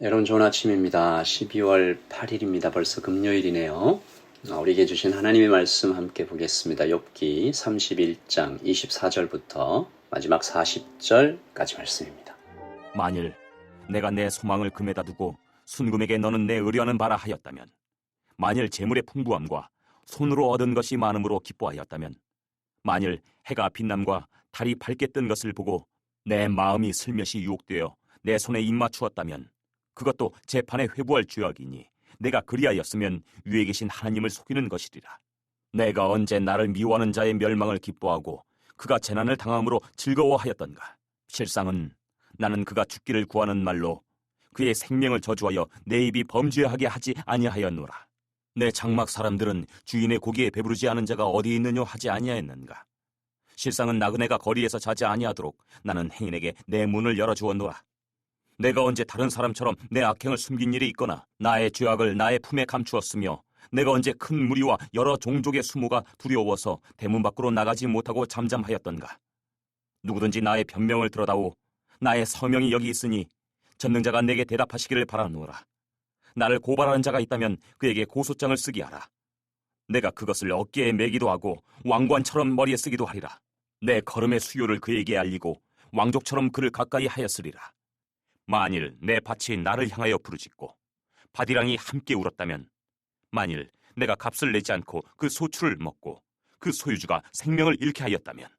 여러분 좋은 아침입니다. 12월 8일입니다. 벌써 금요일이네요. 우리에게 주신 하나님의 말씀 함께 보겠습니다. 욥기 31장 24절부터 마지막 40절까지 말씀입니다. 만일 내가 내 소망을 금에다 두고 순금에게 너는 내 의뢰하는 바라 하였다면, 만일 재물의 풍부함과 손으로 얻은 것이 많음으로 기뻐하였다면, 만일 해가 빛남과 달이 밝게 뜬 것을 보고 내 마음이 슬며시 유혹되어 내 손에 입맞추었다면, 그것도 재판에 회부할 죄악이니 내가 그리하였으면 위에 계신 하나님을 속이는 것이리라. 내가 언제 나를 미워하는 자의 멸망을 기뻐하고 그가 재난을 당함으로 즐거워하였던가. 실상은 나는 그가 죽기를 구하는 말로 그의 생명을 저주하여 내 입이 범죄하게 하지 아니하였노라. 내 장막 사람들은 주인의 고기에 배부르지 않은 자가 어디 있느뇨 하지 아니하였는가. 실상은 나그네가 거리에서 자지 아니하도록 나는 행인에게 내 문을 열어주었노라. 내가 언제 다른 사람처럼 내 악행을 숨긴 일이 있거나 나의 죄악을 나의 품에 감추었으며, 내가 언제 큰 무리와 여러 종족의 수모가 두려워서 대문 밖으로 나가지 못하고 잠잠하였던가. 누구든지 나의 변명을 들어다오. 나의 서명이 여기 있으니 전능자가 내게 대답하시기를 바라노라. 나를 고발하는 자가 있다면 그에게 고소장을 쓰게 하라. 내가 그것을 어깨에 매기도 하고 왕관처럼 머리에 쓰기도 하리라. 내 걸음의 수요를 그에게 알리고 왕족처럼 그를 가까이 하였으리라. 만일 내 밭이 나를 향하여 부르짖고 밭이랑이 함께 울었다면, 만일 내가 값을 내지 않고 그 소출을 먹고 그 소유주가 생명을 잃게 하였다면,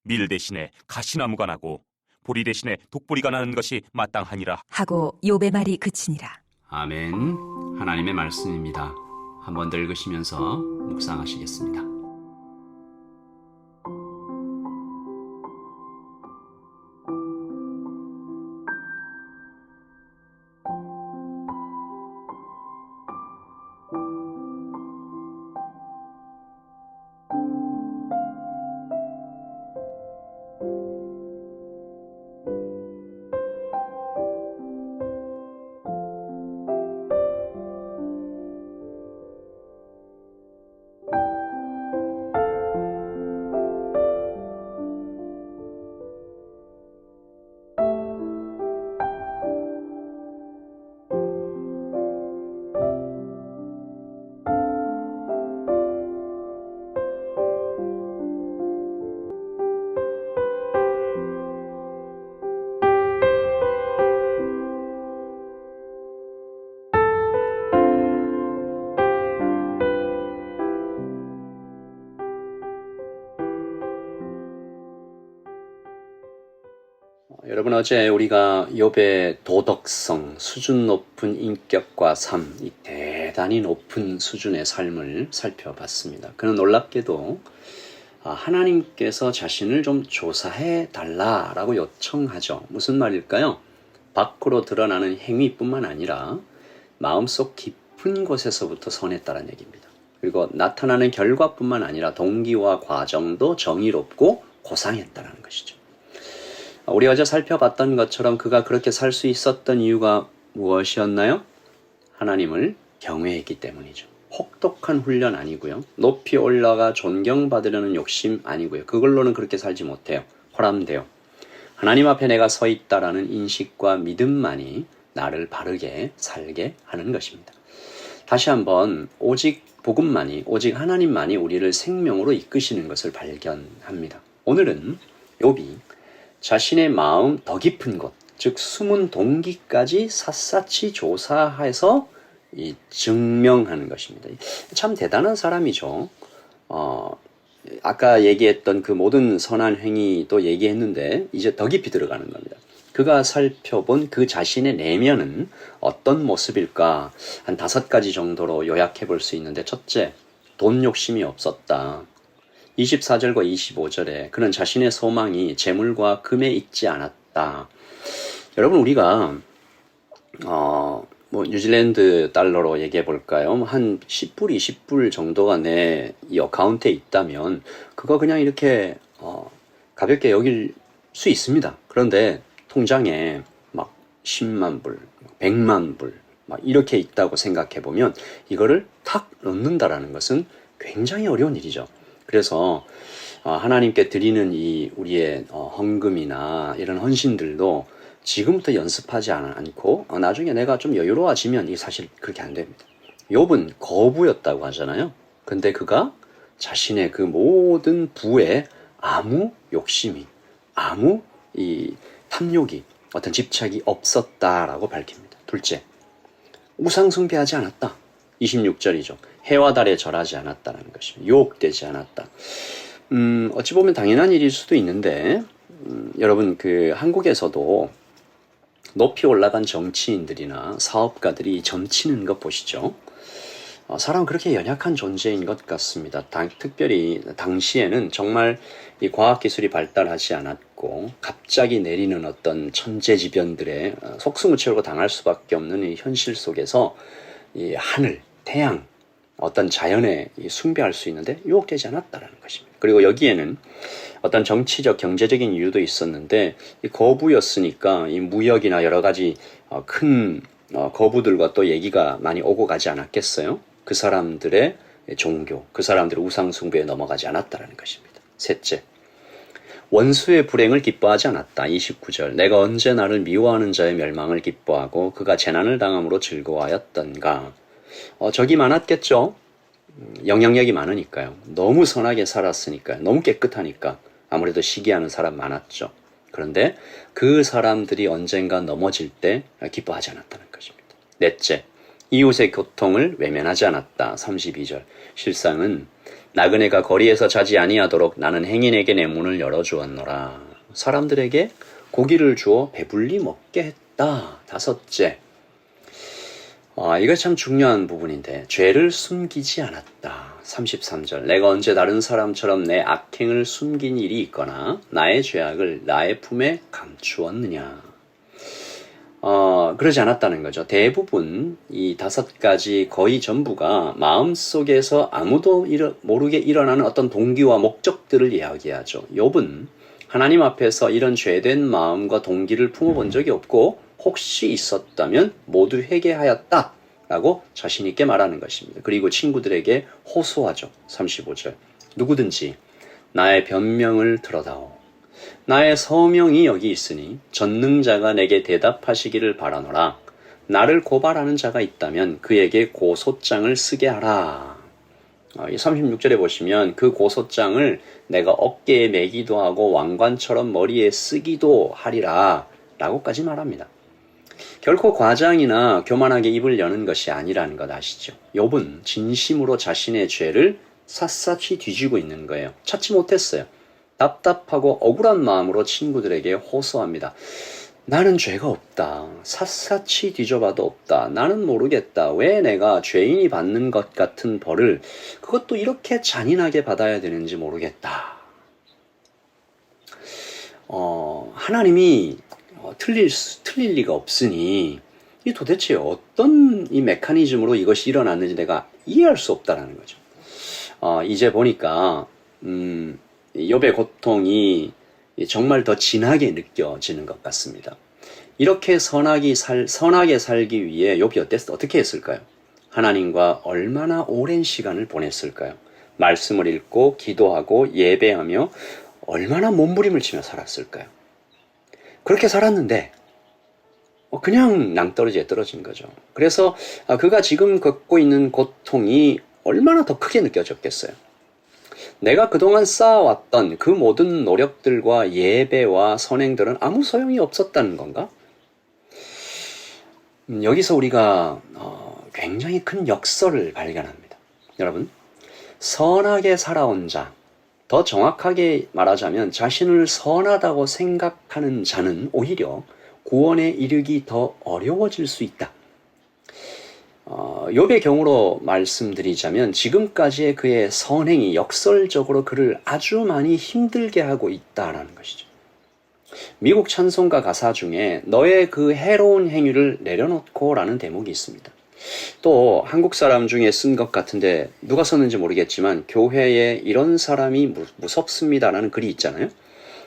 밀 대신에 가시나무가 나고 보리 대신에 독보리가 나는 것이 마땅하니라 하고 욥의 말이 그치니라. 아멘. 하나님의 말씀입니다. 한 번 더 읽으시면서 묵상하시겠습니다. 여러분, 어제 우리가 욥의 도덕성, 수준 높은 인격과 삶, 이 대단히 높은 수준의 삶을 살펴봤습니다. 그는 놀랍게도 하나님께서 자신을 좀 조사해 달라라고 요청하죠. 무슨 말일까요? 밖으로 드러나는 행위뿐만 아니라 마음속 깊은 곳에서부터 선했다는 얘기입니다. 그리고 나타나는 결과뿐만 아니라 동기와 과정도 정의롭고 고상했다는 것이죠. 우리 어제 살펴봤던 것처럼 그가 그렇게 살 수 있었던 이유가 무엇이었나요? 하나님을 경외했기 때문이죠. 혹독한 훈련 아니고요. 높이 올라가 존경받으려는 욕심 아니고요. 그걸로는 그렇게 살지 못해요. 호람돼요. 하나님 앞에 내가 서 있다라는 인식과 믿음만이 나를 바르게 살게 하는 것입니다. 다시 한번 오직 복음만이, 오직 하나님만이 우리를 생명으로 이끄시는 것을 발견합니다. 오늘은 욥이 자신의 마음 더 깊은 곳, 즉 숨은 동기까지 샅샅이 조사해서 증명하는 것입니다. 참 대단한 사람이죠. 아까 얘기했던 그 모든 선한 행위도 얘기했는데 이제 더 깊이 들어가는 겁니다. 그가 살펴본 그 자신의 내면은 어떤 모습일까? 한 5가지 정도로 요약해 볼 수 있는데, 첫째, 돈 욕심이 없었다. 24절과 25절에 그는 자신의 소망이 재물과 금에 있지 않았다. 여러분, 우리가 뉴질랜드 달러로 얘기해 볼까요? 한 10불, 20불 정도가 내 이 어카운트에 있다면 그거 그냥 이렇게 가볍게 여길 수 있습니다. 그런데 통장에 막 10만 불, 100만 불 막 이렇게 있다고 생각해 보면 이거를 탁 넣는다라는 것은 굉장히 어려운 일이죠. 그래서 하나님께 드리는 이 우리의 헌금이나 이런 헌신들도 지금부터 연습하지 않고 나중에 내가 좀 여유로워지면 이 사실 그렇게 안 됩니다. 욥은 거부였다고 하잖아요. 근데 그가 자신의 그 모든 부에 아무 욕심이, 아무 이 탐욕이, 어떤 집착이 없었다라고 밝힙니다. 둘째, 우상 숭배하지 않았다. 26절이죠. 해와 달에 절하지 않았다는 것입니다. 유혹되지 않았다. 어찌 보면 당연한 일일 수도 있는데 여러분 그 한국에서도 높이 올라간 정치인들이나 사업가들이 점치는 것 보시죠. 사람은 그렇게 연약한 존재인 것 같습니다. 특별히 당시에는 정말 이 과학기술이 발달하지 않았고 갑자기 내리는 어떤 천재지변들의 속수무책으로 당할 수밖에 없는 이 현실 속에서 이 하늘, 태양, 어떤 자연에 숭배할 수 있는데 유혹되지 않았다는 것입니다. 그리고 여기에는 어떤 정치적, 경제적인 이유도 있었는데 이 거부였으니까 이 무역이나 여러 가지 큰 거부들과 또 얘기가 많이 오고 가지 않았겠어요? 그 사람들의 종교, 그 사람들의 우상 숭배에 넘어가지 않았다는 것입니다. 셋째, 원수의 불행을 기뻐하지 않았다. 29절. 내가 언제 나를 미워하는 자의 멸망을 기뻐하고 그가 재난을 당함으로 즐거워하였던가. 적이 많았겠죠. 영향력이 많으니까요. 너무 선하게 살았으니까요. 너무 깨끗하니까 아무래도 시기하는 사람 많았죠. 그런데 그 사람들이 언젠가 넘어질 때 기뻐하지 않았다는 것입니다. 넷째, 이웃의 고통을 외면하지 않았다. 32절. 실상은 나그네가 거리에서 자지 아니하도록 나는 행인에게 내 문을 열어주었노라. 사람들에게 고기를 주어 배불리 먹게 했다. 다섯째, 이거 참 중요한 부분인데 죄를 숨기지 않았다. 33절. 내가 언제 다른 사람처럼 내 악행을 숨긴 일이 있거나 나의 죄악을 나의 품에 감추었느냐. 그러지 않았다는 거죠. 대부분 이 5가지 거의 전부가 마음속에서 아무도 모르게 일어나는 어떤 동기와 목적들을 이야기하죠. 욥은 하나님 앞에서 이런 죄된 마음과 동기를 품어본 적이 없고 혹시 있었다면 모두 회개하였다 라고 자신 있게 말하는 것입니다. 그리고 친구들에게 호소하죠. 35절. 누구든지 나의 변명을 들어다오. 나의 서명이 여기 있으니 전능자가 내게 대답하시기를 바라노라. 나를 고발하는 자가 있다면 그에게 고소장을 쓰게 하라. 이 36절에 보시면 그 고소장을 내가 어깨에 매기도 하고 왕관처럼 머리에 쓰기도 하리라 라고까지 말합니다. 결코 과장이나 교만하게 입을 여는 것이 아니라는 것 아시죠? 욥은 진심으로 자신의 죄를 샅샅이 뒤지고 있는 거예요. 찾지 못했어요. 답답하고 억울한 마음으로 친구들에게 호소합니다. 나는 죄가 없다. 샅샅이 뒤져봐도 없다. 나는 모르겠다. 왜 내가 죄인이 받는 것 같은 벌을 그것도 이렇게 잔인하게 받아야 되는지 모르겠다. 하나님이 틀릴 리가 없으니 이 도대체 어떤 이 메커니즘으로 이것이 일어났는지 내가 이해할 수 없다라는 거죠. 이제 보니까 욥의 고통이 정말 더 진하게 느껴지는 것 같습니다. 이렇게 선하게 살기 위해 욥이 어떻게 했을까요? 하나님과 얼마나 오랜 시간을 보냈을까요? 말씀을 읽고 기도하고 예배하며 얼마나 몸부림을 치며 살았을까요? 그렇게 살았는데 그냥 낭떠러지에 떨어진 거죠. 그래서 그가 지금 겪고 있는 고통이 얼마나 더 크게 느껴졌겠어요. 내가 그동안 쌓아왔던 그 모든 노력들과 예배와 선행들은 아무 소용이 없었다는 건가? 여기서 우리가 굉장히 큰 역설을 발견합니다. 여러분, 선하게 살아온 자, 더 정확하게 말하자면 자신을 선하다고 생각하는 자는 오히려 구원에 이르기 더 어려워질 수 있다. 욥의 경우로 말씀드리자면 지금까지의 그의 선행이 역설적으로 그를 아주 많이 힘들게 하고 있다라는 것이죠. 미국 찬송가 가사 중에 너의 그 해로운 행위를 내려놓고 라는 대목이 있습니다. 또 한국 사람 중에 쓴 것 같은데 누가 썼는지 모르겠지만 교회에 이런 사람이 무섭습니다라는 글이 있잖아요.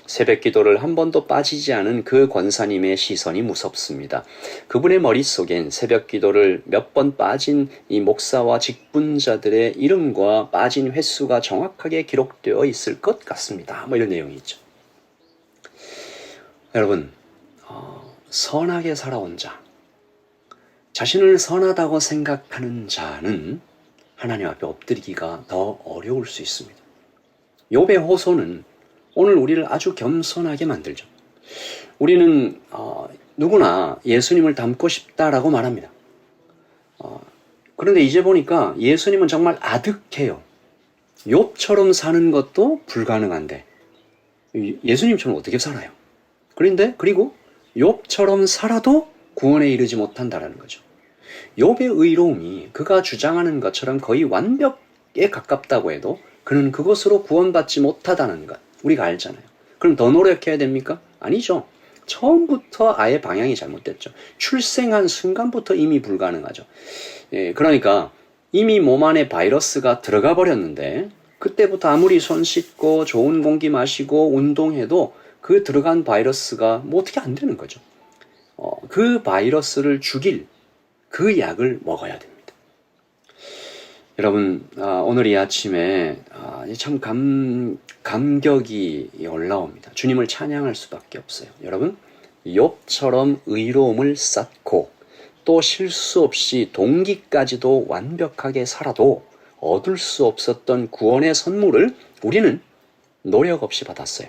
새벽 기도를 한 번도 빠지지 않은 그 권사님의 시선이 무섭습니다. 그분의 머릿속엔 새벽 기도를 몇 번 빠진 이 목사와 직분자들의 이름과 빠진 횟수가 정확하게 기록되어 있을 것 같습니다. 이런 내용이 있죠. 여러분, 선하게 살아온 자, 자신을 선하다고 생각하는 자는 하나님 앞에 엎드리기가 더 어려울 수 있습니다. 욥의 호소는 오늘 우리를 아주 겸손하게 만들죠. 우리는 누구나 예수님을 닮고 싶다라고 말합니다. 그런데 이제 보니까 예수님은 정말 아득해요. 욥처럼 사는 것도 불가능한데 예수님처럼 어떻게 살아요? 그리고 욥처럼 살아도 구원에 이르지 못한다라는 거죠. 욥의 의로움이 그가 주장하는 것처럼 거의 완벽에 가깝다고 해도 그는 그것으로 구원받지 못하다는 것 우리가 알잖아요. 그럼 더 노력해야 됩니까? 아니죠. 처음부터 아예 방향이 잘못됐죠. 출생한 순간부터 이미 불가능하죠. 그러니까 이미 몸 안에 바이러스가 들어가 버렸는데 그때부터 아무리 손 씻고 좋은 공기 마시고 운동해도 그 들어간 바이러스가 뭐 어떻게 안 되는 거죠. 그 바이러스를 죽일 그 약을 먹어야 됩니다. 여러분, 오늘 이 아침에 참 감격이 올라옵니다. 주님을 찬양할 수밖에 없어요. 여러분, 욥처럼 의로움을 쌓고 또 실수 없이 동기까지도 완벽하게 살아도 얻을 수 없었던 구원의 선물을 우리는 노력 없이 받았어요.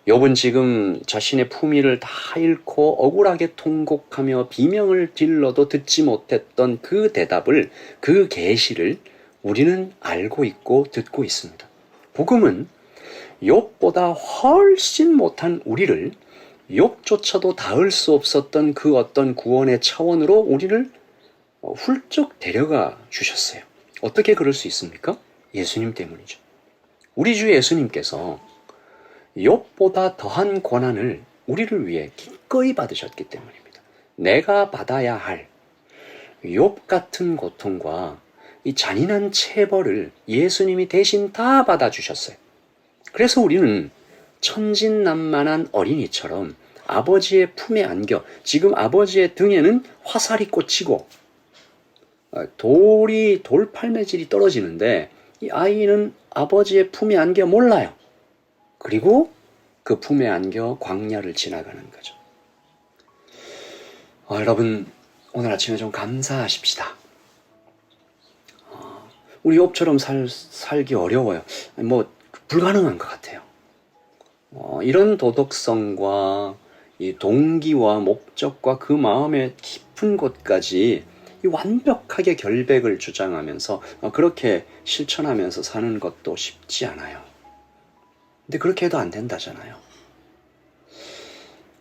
욥은 지금 자신의 품위를 다 잃고 억울하게 통곡하며 비명을 질러도 듣지 못했던 그 대답을, 그 계시를 우리는 알고 있고 듣고 있습니다. 복음은 욥보다 훨씬 못한 우리를 욥조차도 닿을 수 없었던 그 어떤 구원의 차원으로 우리를 훌쩍 데려가 주셨어요. 어떻게 그럴 수 있습니까? 예수님 때문이죠. 우리 주 예수님께서 욥보다 더한 고난을 우리를 위해 기꺼이 받으셨기 때문입니다. 내가 받아야 할 욥 같은 고통과 이 잔인한 체벌을 예수님이 대신 다 받아주셨어요. 그래서 우리는 천진난만한 어린이처럼 아버지의 품에 안겨, 지금 아버지의 등에는 화살이 꽂히고 돌팔매질이 떨어지는데 이 아이는 아버지의 품에 안겨 몰라요. 그리고 그 품에 안겨 광야를 지나가는 거죠. 여러분, 오늘 아침에 좀 감사하십시다. 우리 욥처럼 살기 어려워요. 뭐 불가능한 것 같아요. 이런 도덕성과 이 동기와 목적과 그 마음의 깊은 곳까지 이 완벽하게 결백을 주장하면서 그렇게 실천하면서 사는 것도 쉽지 않아요. 근데 그렇게 해도 안 된다잖아요.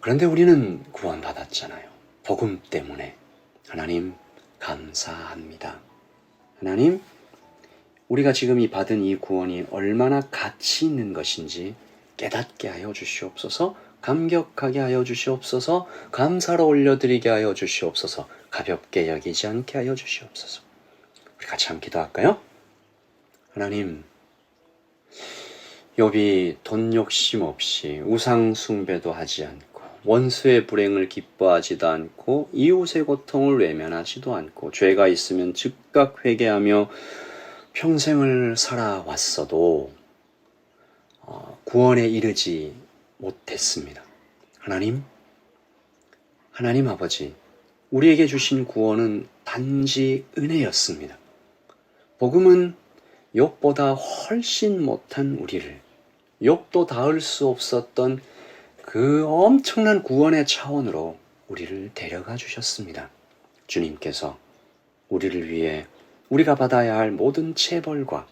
그런데 우리는 구원받았잖아요. 복음 때문에. 하나님 감사합니다. 하나님, 우리가 지금 받은 이 구원이 얼마나 가치 있는 것인지 깨닫게 하여 주시옵소서. 감격하게 하여 주시옵소서. 감사로 올려드리게 하여 주시옵소서. 가볍게 여기지 않게 하여 주시옵소서. 우리 같이 한번 기도할까요? 하나님, 욥이 돈 욕심 없이 우상 숭배도 하지 않고 원수의 불행을 기뻐하지도 않고 이웃의 고통을 외면하지도 않고 죄가 있으면 즉각 회개하며 평생을 살아왔어도 구원에 이르지 못했습니다. 하나님 아버지, 우리에게 주신 구원은 단지 은혜였습니다. 복음은 욥보다 훨씬 못한 우리를, 욥도 닿을 수 없었던 그 엄청난 구원의 차원으로 우리를 데려가 주셨습니다. 주님께서 우리를 위해 우리가 받아야 할 모든 체벌과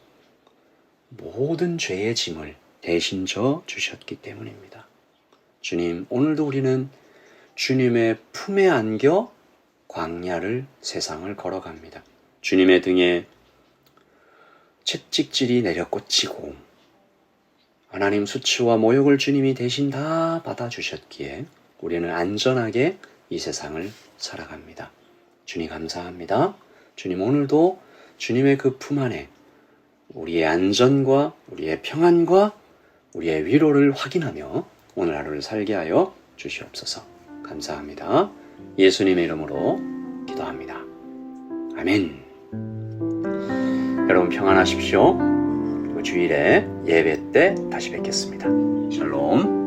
모든 죄의 짐을 대신 져 주셨기 때문입니다. 주님, 오늘도 우리는 주님의 품에 안겨 광야를, 세상을 걸어갑니다. 주님의 등에 채찍질이 내려 꽂히고 하나님 수치와 모욕을 주님이 대신 다 받아주셨기에 우리는 안전하게 이 세상을 살아갑니다. 주님 감사합니다. 주님, 오늘도 주님의 그 품 안에 우리의 안전과 우리의 평안과 우리의 위로를 확인하며 오늘 하루를 살게 하여 주시옵소서. 감사합니다. 예수님의 이름으로 기도합니다. 아멘. 여러분 평안하십시오. 그리고 주일에 예배 때 다시 뵙겠습니다. 샬롬.